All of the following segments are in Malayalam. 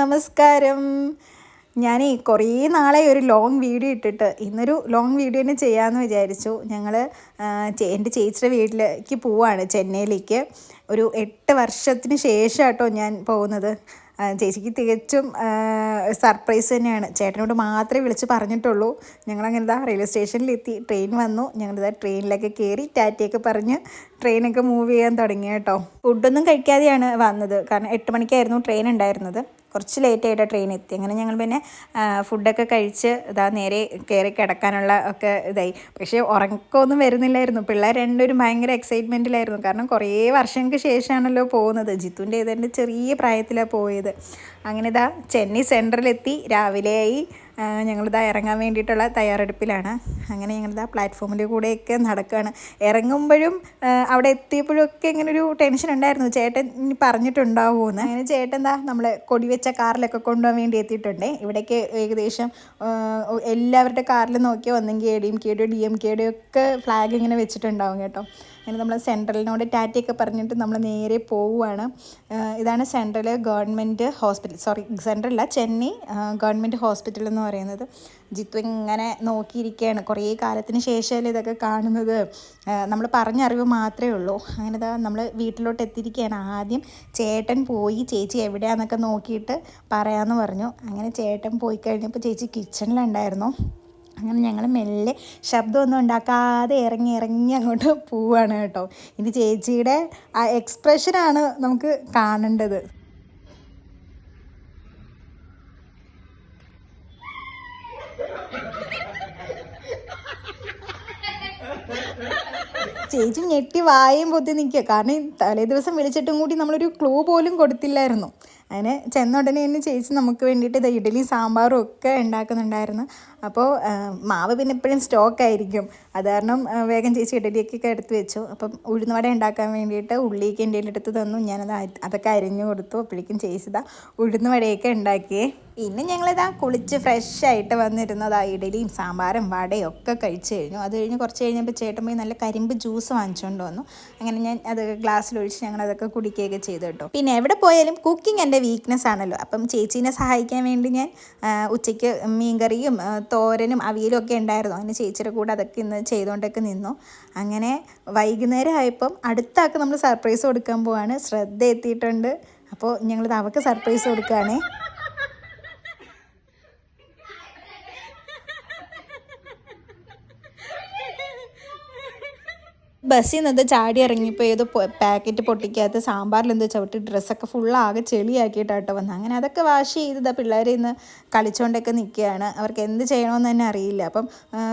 നമസ്കാരം. ഞാൻ കുറേ നാളെ ഒരു ലോങ് വീഡിയോ ഇട്ടിട്ട് ഇന്നൊരു ലോങ് വീഡിയോ തന്നെ ചെയ്യാമെന്ന് വിചാരിച്ചു. ഞങ്ങൾ എൻ്റെ ചേച്ചിയുടെ വീട്ടിലേക്ക് പോവുകയാണ്, ചെന്നൈയിലേക്ക്. ഒരു 8 വർഷത്തിന് ശേഷം കേട്ടോ ഞാൻ പോകുന്നത്. ചേച്ചിക്ക് തികച്ചും സർപ്രൈസ് തന്നെയാണ്. ചേട്ടനോട് മാത്രമേ വിളിച്ച് പറഞ്ഞിട്ടുള്ളൂ. ഞങ്ങളങ്ങനെ റെയിൽവേ സ്റ്റേഷനിലെത്തി, ട്രെയിൻ വന്നു. ഞങ്ങളിതാ ട്രെയിനിലൊക്കെ കയറി ടാറ്റയൊക്കെ പറഞ്ഞ് ട്രെയിനൊക്കെ മൂവ് ചെയ്യാൻ തുടങ്ങി കേട്ടോ. ഫുഡൊന്നും കഴിക്കാതെയാണ് വന്നത്, കാരണം 8 മണിക്കായിരുന്നു ട്രെയിൻ ഉണ്ടായിരുന്നത്. കുറച്ച് ലേറ്റായിട്ട് ട്രെയിൻ എത്തി. അങ്ങനെ ഞങ്ങൾ പിന്നെ ഫുഡൊക്കെ കഴിച്ച് നേരെ കയറി കിടക്കാനുള്ള ഒക്കെ ഇതായി. പക്ഷേ ഉറക്കമൊന്നും വരുന്നില്ലായിരുന്നു. പിള്ളേർ രണ്ടുപേരും ഭയങ്കര എക്സൈറ്റ്മെൻറ്റിലായിരുന്നു, കാരണം കുറേ വർഷങ്ങൾക്ക് ശേഷമാണല്ലോ പോകുന്നത്. ജിത്തുൻ്റെ ഇതിൻ്റെ ചെറിയ പ്രായത്തിലാണ് പോയത്. അങ്ങനെ ചെന്നൈ സെൻട്രലെത്തി, രാവിലെയായി. ഞങ്ങളിതാ ഇറങ്ങാൻ വേണ്ടിയിട്ടുള്ള തയ്യാറെടുപ്പിലാണ്. അങ്ങനെ ഞങ്ങളിതാ പ്ലാറ്റ്ഫോമിൻ്റെ കൂടെയൊക്കെ നടക്കുകയാണ്. ഇറങ്ങുമ്പോഴും അവിടെ എത്തിയപ്പോഴൊക്കെ ഇങ്ങനെ ഒരു ടെൻഷൻ ഉണ്ടായിരുന്നു, ചേട്ടൻ ഇനി പറഞ്ഞിട്ടുണ്ടാവുമെന്ന്. അങ്ങനെ ചേട്ടൻ നമ്മളെ കൊടിവെച്ച കാറിലൊക്കെ കൊണ്ടുപോകാൻ വേണ്ടി എത്തിയിട്ടുണ്ട്. ഇവിടേക്ക് ഏകദേശം എല്ലാവരുടെ കാറിൽ നോക്കിയാൽ ഒന്നെങ്കിൽ ADMKയുടെ DMKയുടെ ഒക്കെ ഫ്ലാഗ് ഇങ്ങനെ വെച്ചിട്ടുണ്ടാവും കേട്ടോ. അങ്ങനെ നമ്മൾ സെൻട്രലിനോട് ടാറ്റയൊക്കെ പറഞ്ഞിട്ട് നമ്മൾ നേരെ പോവുകയാണ്. ഇതാണ് സെൻട്രൽ ഗവൺമെൻറ് ഹോസ്പിറ്റൽ, സെൻട്രലല്ല, ചെന്നൈ ഗവൺമെൻറ് ഹോസ്പിറ്റൽ എന്ന് പറയുന്നത്. ജിത്തു ഇങ്ങനെ നോക്കിയിരിക്കുകയാണ്. കുറേ കാലത്തിന് ശേഷമല്ലേ ഇതൊക്കെ കാണുന്നത്. നമ്മൾ പറഞ്ഞറിവ് മാത്രമേ ഉള്ളൂ. അങ്ങനെ നമ്മൾ വീട്ടിലോട്ട് എത്തിയിരിക്കുകയാണ്. ആദ്യം ചേട്ടൻ പോയി ചേച്ചി എവിടെയാണെന്നൊക്കെ നോക്കിയിട്ട് പറയാമെന്ന് പറഞ്ഞു. അങ്ങനെ ചേട്ടൻ പോയി കഴിഞ്ഞപ്പോൾ ചേച്ചി കിച്ചണിലുണ്ടായിരുന്നു. അങ്ങനെ ഞങ്ങൾ മെല്ലെ ശബ്ദമൊന്നും ഉണ്ടാക്കാതെ ഇറങ്ങി അങ്ങോട്ട് പോവുകയാണ് കേട്ടോ. ഇനി ചേച്ചിയുടെ ആ എക്സ്പ്രഷനാണ് നമുക്ക് കാണേണ്ടത്. ചേച്ചി ഞെട്ടി വായും പൊത്തി നിൽക്കുക, കാരണം തലേ ദിവസം വിളിച്ചിട്ടും കൂടി നമ്മളൊരു ക്ലൂ പോലും കൊടുത്തില്ലായിരുന്നു. അതിന് ചെന്ന ഉടനെ തന്നെ ചേച്ചി നമുക്ക് വേണ്ടിയിട്ട് ഇഡ്ഡലിയും സാമ്പാറും ഒക്കെ ഉണ്ടാക്കുന്നുണ്ടായിരുന്നു. അപ്പോൾ മാവ് പിന്നെ എപ്പോഴും സ്റ്റോക്കായിരിക്കും. അത് കാരണം വേഗം ചേച്ചി ഇഡ്ഡലിയൊക്കെ എടുത്ത് വെച്ചു. അപ്പം ഉഴുന്നുവട ഉണ്ടാക്കാൻ വേണ്ടിയിട്ട് ഉള്ളിയൊക്കെ എൻ്റെ എടുത്ത് തന്നു. ഞാനത് അതൊക്കെ അരിഞ്ഞു കൊടുത്തു. അപ്പോഴേക്കും ചേച്ചി ഉഴുന്നുവടയൊക്കെ ഉണ്ടാക്കിയേ. പിന്നെ ഞങ്ങളിതാ കുളിച്ച് ഫ്രഷായിട്ട് വന്നിരുന്നത് ഇഡ്ഡലിയും സാമ്പാറും വടയും ഒക്കെ കഴിച്ച് കഴിഞ്ഞു. അത് കഴിഞ്ഞ് കുറച്ച് കഴിഞ്ഞപ്പോൾ ചേട്ടൻ പോയി നല്ല കരിമ്പ് ജ്യൂസ് വാങ്ങിച്ചുകൊണ്ട് വന്നു. അങ്ങനെ ഞാൻ അത് ഗ്ലാസ്സിലൊഴിച്ച് ഞങ്ങളതൊക്കെ കുടിക്കുകയൊക്കെ ചെയ്തു കേട്ടോ. പിന്നെ എവിടെ പോയാലും കുക്കിംഗ് എൻ്റെ വീക്ക്നെസ് ആണല്ലോ. അപ്പം ചേച്ചീനെ സഹായിക്കാൻ വേണ്ടി ഞാൻ ഉച്ചയ്ക്ക് മീൻകറിയും തോരനും അവിയലും ഒക്കെ ഉണ്ടായിരുന്നു. അങ്ങനെ ചേച്ചിയുടെ കൂടെ അതൊക്കെ ഇന്ന് ചെയ്തുകൊണ്ടൊക്കെ നിന്നു. അങ്ങനെ വൈകുന്നേരം ആയപ്പം അടുത്ത ആൾക്ക് നമ്മൾ സർപ്രൈസ് കൊടുക്കാൻ പോവാണ്. ശ്രദ്ധ എത്തിയിട്ടുണ്ട്. അപ്പോൾ ഞങ്ങളിത് അവൾക്ക് സർപ്രൈസ് കൊടുക്കുകയാണേ. ബസ്സിൽ നിന്ന് ചാടി ഇറങ്ങിയപ്പോൾ ഏതോ പാക്കറ്റ് പൊട്ടിക്കാത്ത സാമ്പാറിൽ എന്തോ ചവിട്ടി ഡ്രസ്സൊക്കെ ഫുള്ളാകെ ചെളിയാക്കിയിട്ടാട്ടോ വന്നത്. അങ്ങനെ അതൊക്കെ വാഷ് ചെയ്തതാ പിള്ളേർ ഇന്ന് കളിച്ചുകൊണ്ടൊക്കെ നിൽക്കുകയാണ്. അവർക്ക് എന്ത് ചെയ്യണമെന്ന് തന്നെ അറിയില്ല. അപ്പം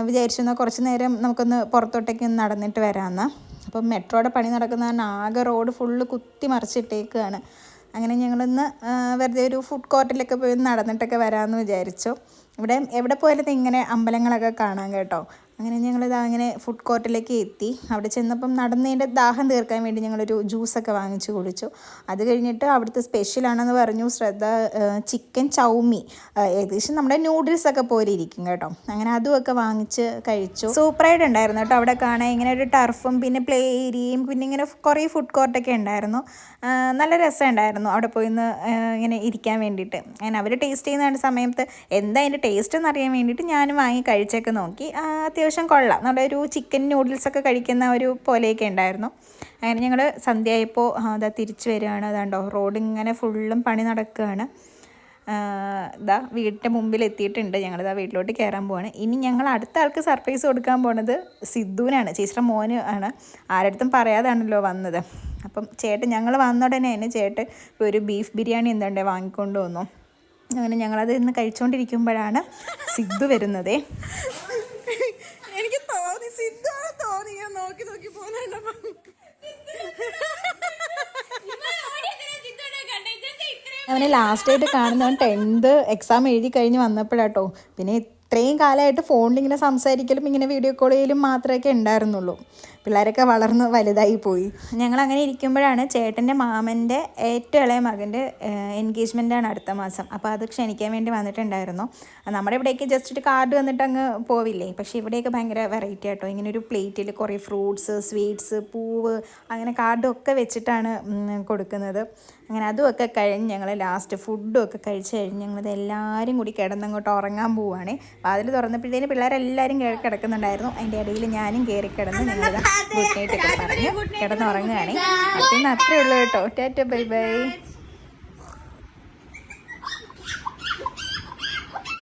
വിചാരിച്ചു എന്നാൽ കുറച്ച് നേരം നമുക്കൊന്ന് പുറത്തോട്ടേക്ക് ഒന്ന് നടന്നിട്ട് വരാമെന്ന്. അപ്പം മെട്രോയുടെ പണി നടക്കുന്ന കാരണം ആകെ റോഡ് ഫുള്ള് കുത്തി മറിച്ചിട്ടേക്കുകയാണ്. അങ്ങനെ ഞങ്ങളിന്ന് വെറുതെ ഒരു ഫുഡ് കോർട്ടിലൊക്കെ പോയി നടന്നിട്ടൊക്കെ വരാമെന്ന് വിചാരിച്ചു. ഇവിടെ എവിടെ പോയാലും ഇങ്ങനെ അമ്പലങ്ങളൊക്കെ കാണാം കേട്ടോ. അങ്ങനെ അങ്ങനെ ഫുഡ് കോർട്ടിലേക്ക് എത്തി. അവിടെ ചെന്നപ്പം നടന്നതിൻ്റെ ദാഹം തീർക്കാൻ വേണ്ടി ഞങ്ങളൊരു ജ്യൂസൊക്കെ വാങ്ങിച്ച് കുടിച്ചു. അത് കഴിഞ്ഞിട്ട് അവിടുത്തെ സ്പെഷ്യലാണെന്ന് പറഞ്ഞു ശ്രദ്ധ, ചിക്കൻ ചൗമി, ഏകദേശം നമ്മുടെ നൂഡിൽസൊക്കെ പോലെ ഇരിക്കും കേട്ടോ. അങ്ങനെ അതുമൊക്കെ വാങ്ങിച്ച് കഴിച്ചു. സൂപ്പറായിട്ട് ഉണ്ടായിരുന്നു കേട്ടോ. അവിടെ കാണാൻ ഇങ്ങനെ ഒരു ടർഫും പിന്നെ പ്ലേ ഏരിയയും പിന്നെ ഇങ്ങനെ കുറേ ഫുഡ് കോർട്ടൊക്കെ ഉണ്ടായിരുന്നു. നല്ല രസമുണ്ടായിരുന്നു അവിടെ പോയി ഇങ്ങനെ ഇരിക്കാൻ വേണ്ടിയിട്ട്. അങ്ങനെ അവർ ടേസ്റ്റ് ചെയ്യുന്ന സമയത്ത് എന്താ അതിൻ്റെ ടേസ്റ്റ് എന്നറിയാൻ വേണ്ടിയിട്ട് ഞാനും വാങ്ങി കഴിച്ചൊക്കെ നോക്കി. അത്യാവശ്യം കൊള്ളാം. നമ്മുടെ ഒരു ചിക്കൻ നൂഡിൽസൊക്കെ കഴിക്കുന്ന ഒരു പോലെയൊക്കെ ഉണ്ടായിരുന്നു. അങ്ങനെ ഞങ്ങൾ സന്ധ്യയായപ്പോൾ തിരിച്ചു വരികയാണ്. അതാണ്ടോ റോഡ് ഇങ്ങനെ ഫുള്ളും പണി നടക്കുകയാണ്. വീടിൻ്റെ മുമ്പിൽ എത്തിയിട്ടുണ്ട്. ഞങ്ങളിതാ വീട്ടിലോട്ട് കയറാൻ പോവാണ്. ഇനി ഞങ്ങൾ അടുത്ത ആൾക്ക് സർപ്രൈസ് കൊടുക്കാൻ പോണത് സിദ്ധുവിനാണ്, ചേച്ചിയുടെ മോന് ആണ്. ആരടുത്തും പറയാതാണല്ലോ വന്നത്. അപ്പം ചേട്ടൻ ഞങ്ങൾ വന്ന ഉടനെ തന്നെ ചേട്ടൻ ഒരു ബീഫ് ബിരിയാണി എന്തുണ്ടേ വാങ്ങിക്കൊണ്ട് വന്നു. അങ്ങനെ ഞങ്ങളത് ഇന്ന് കഴിച്ചുകൊണ്ടിരിക്കുമ്പോഴാണ് സിദ്ധു വരുന്നത്. എനിക്ക് തോന്നി സിദ്ധുവാണ് തോന്നി, ഞാൻ നോക്കി പോകുന്നുണ്ടോ. അവനെ ലാസ്റ്റായിട്ട് കാണുന്നവൻ 10th എക്സാം എഴുതി കഴിഞ്ഞ് വന്നപ്പോഴാട്ടോ. പിന്നെ ഇത്രയും കാലമായിട്ട് ഫോണിൽ ഇങ്ങനെ സംസാരിക്കലും ഇങ്ങനെ വീഡിയോ കോൾ ചെയ്യലും മാത്രമേ ഉണ്ടായിരുന്നുള്ളൂ. പിള്ളേരൊക്കെ വളർന്ന് വലുതായി പോയി. ഞങ്ങളങ്ങനെ ഇരിക്കുമ്പോഴാണ് ചേട്ടൻ്റെ മാമൻ്റെ ഏറ്റവും ഇളയ മകൻ്റെ എൻഗേജ്മെൻറ്റാണ് അടുത്ത മാസം. അപ്പോൾ അത് ക്ഷണിക്കാൻ വേണ്ടി വന്നിട്ടുണ്ടായിരുന്നു. നമ്മുടെ ഇവിടേക്ക് ജസ്റ്റ് ഒരു കാർഡ് വന്നിട്ട് അങ്ങ് പോവില്ലേ, പക്ഷേ ഇവിടെയൊക്കെ ഭയങ്കര വെറൈറ്റി ആട്ടോ. ഇങ്ങനെ ഒരു പ്ലേറ്റിൽ കുറേ ഫ്രൂട്ട്സ്, സ്വീറ്റ്സ്, പൂവ്, അങ്ങനെ കാർഡും ഒക്കെ വെച്ചിട്ടാണ് കൊടുക്കുന്നത്. അങ്ങനെ അതുമൊക്കെ കഴിഞ്ഞ് ഞങ്ങൾ ലാസ്റ്റ് ഫുഡും ഒക്കെ കഴിച്ച് കഴിഞ്ഞ് ഞങ്ങളിത് എല്ലാവരും കൂടി കിടന്നങ്ങോട്ട് ഉറങ്ങാൻ പോവുകയാണ്. വാതിൽ തുറന്നപ്പോഴത്തേന് പിള്ളേരെല്ലാവരും കിടക്കുന്നുണ്ടായിരുന്നു. അതിൻ്റെ ഇടയിൽ ഞാനും കയറി കിടന്ന് ഞങ്ങളിത് ഗുഡ് നൈറ്റ് ഒക്കെ പറഞ്ഞ് കിടന്നുറങ്ങുകയാണ്. അപ്പോൾ ഇന്ന് അത്രയേ ഉള്ളൂ കേട്ടോ. Tata bye bye.